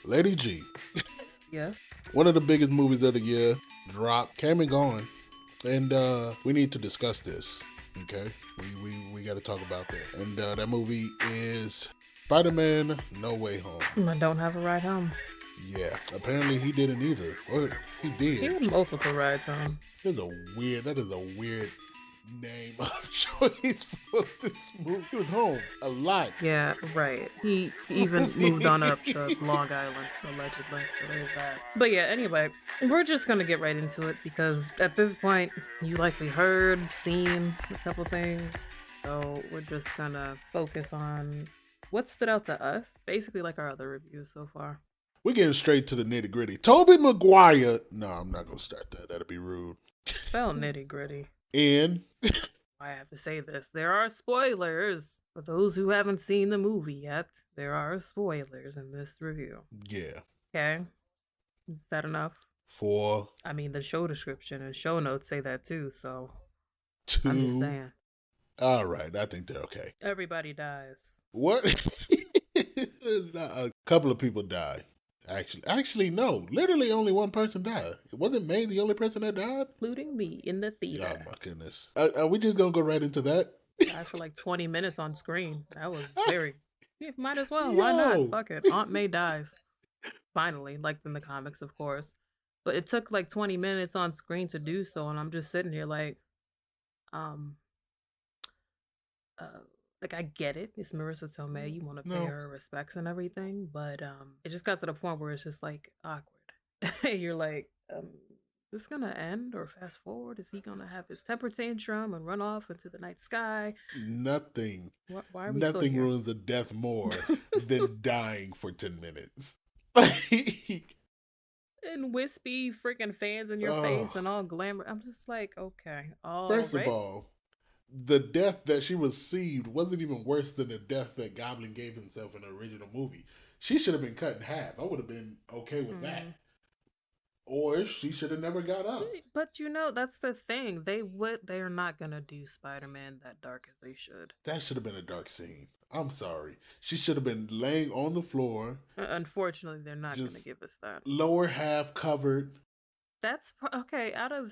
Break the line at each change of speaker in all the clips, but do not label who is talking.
Lady G,
Yeah.
one of the biggest movies of the year, dropped, came and gone, and we need to discuss this. Okay, we got to talk about that. And that movie is Spider-Man: No Way Home.
I don't have a ride home.
Yeah, apparently he didn't either. Or he
He
did.
had multiple rides home.
That is a weird name choice for this movie. He was home a lot.
Yeah, right. He even moved on up to Long Island, allegedly. So there's that. But yeah, anyway, we're just gonna get right into it because at this point, you likely heard, seen a couple things. So we're just gonna focus on what stood out to us, basically like our other reviews so far.
We're getting straight to the nitty gritty. Toby Maguire. No, I'm not gonna start that. That'd be rude.
Spell nitty gritty.
And
I have to say this. There are spoilers. For those who haven't seen the movie yet, there are spoilers in this review.
yeah,
Okay? Is that enough?
for
I mean, the show description and show notes say that too, so I'm just
two.
saying.
All right, I think they're okay.
Everybody dies.
What? A couple of people died. Actually, no. Literally, only one person died. Wasn't May the only person that died?
Including me in the
Oh
theater.
my goodness. Are we just gonna go right into that?
Died for like 20 minutes on screen. That was very. Yeah, might as well. Why
Yo.
not? Fuck it. Aunt May dies. Finally, like in the comics, of course. But it took like 20 minutes on screen to do so, and I'm just sitting here um, uh, like I get it. It's Marissa Tomei. You want to pay
No.
her respects and everything, but it just got to the point where it's just like awkward. You're like, is this gonna end or fast forward? Is he gonna have his temper tantrum and run off into the night sky?
Nothing.
Why are we still
Nothing
here?
ruins a death more than dying for 10 minutes.
And wispy freaking fans in your face
Oh,
and all glamour. I'm just like, okay, all
first of
right.
all, the death that she received wasn't even worse than the death that Goblin gave himself in the original movie. She should have been cut in half. I would have been okay with that.
Mm.
Or she should have never got up.
But that's the thing. They are not gonna do Spider-Man that dark as they should.
That should have been a dark scene. I'm sorry. She should have been laying on the floor,
Unfortunately, they're not gonna
just
give us that.
lower half covered.
That's okay. Out of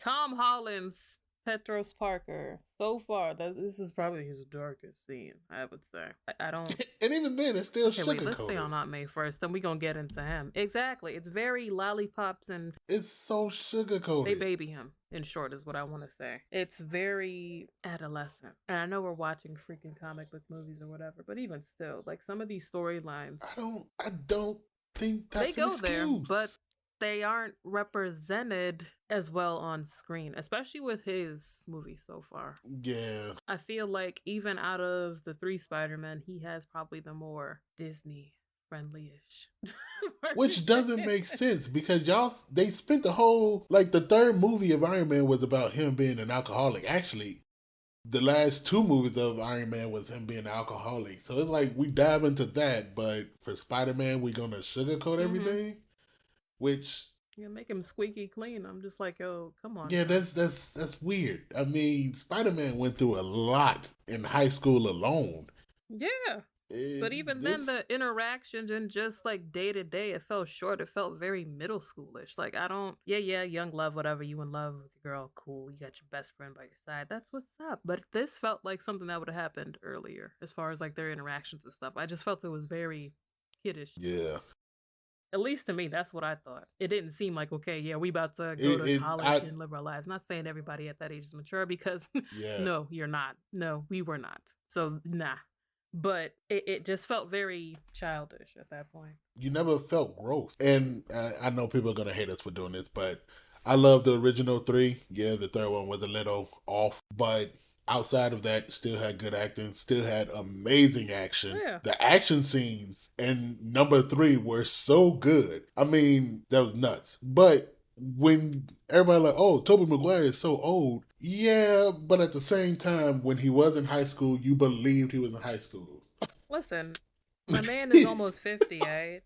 Tom Holland's Petros Parker, so far this is probably his darkest scene. I would say. I don't.
And even then, it's still
Okay, wait. Let's stay
sugarcoated.
on Aunt May first. Then we gonna get into him. Exactly. It's very lollipops and
It's so
they
sugarcoated.
baby him. In short, is what I want to say. It's very adolescent, and I know we're watching freaking comic book movies or whatever, but even still, like some of these storylines,
I don't think
they
that's an
go there, but
excuse.
they aren't represented as well on screen, especially with his movie so far.
Yeah.
I feel like even out of the three Spider-Men, he has probably the more Disney friendly-ish.
Which doesn't make sense because they spent the third movie of Iron Man was about him being an alcoholic. Actually, the last two movies of Iron Man was him being an alcoholic. So it's like we dive into that, but for Spider Man we're gonna sugarcoat
Mm-hmm.
everything. Which
Yeah, make him squeaky clean. I'm just like, yo, come on,
yeah,
son.
that's weird. I mean, Spider Man went through a lot in high school alone.
Yeah. But even then,
This
the interactions and just like day to day, it felt short. It felt very middle schoolish. Like, I don't, yeah, young love, whatever. You in love with your girl, cool. You got your best friend by your side. That's what's up. But this felt like something that would have happened earlier as far as like their interactions and stuff. I just felt it was very kiddish.
yeah.
At least to me, that's what I thought. It didn't seem like, okay, yeah, we about to go
It,
to
it
college
I
and live our lives. Not saying everybody at that age is mature because
yeah.
no, you're not. No, we were not. So, nah. But it just felt very childish at that point.
You never felt growth. And I know people are gonna hate us for doing this, but I love the original three. Yeah, the third one was a little off, but outside of that, still had good acting, still had amazing action.
Yeah.
The action scenes in number three were so good. I mean, that was nuts. But when everybody like, oh, Tobey Maguire is so old. Yeah, but at the same time, when he was in high school, you believed he was in high school.
Listen, my man is almost 50, right?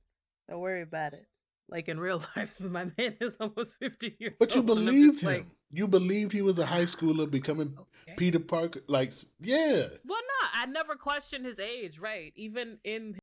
Don't worry about it. Like in real life, my man is almost 50 years
But you
old. And I'm
believed
just like,
him. You believed he was a high schooler becoming
okay.
Peter Parker. Like, yeah.
Well, no, I never questioned his age, right? Even in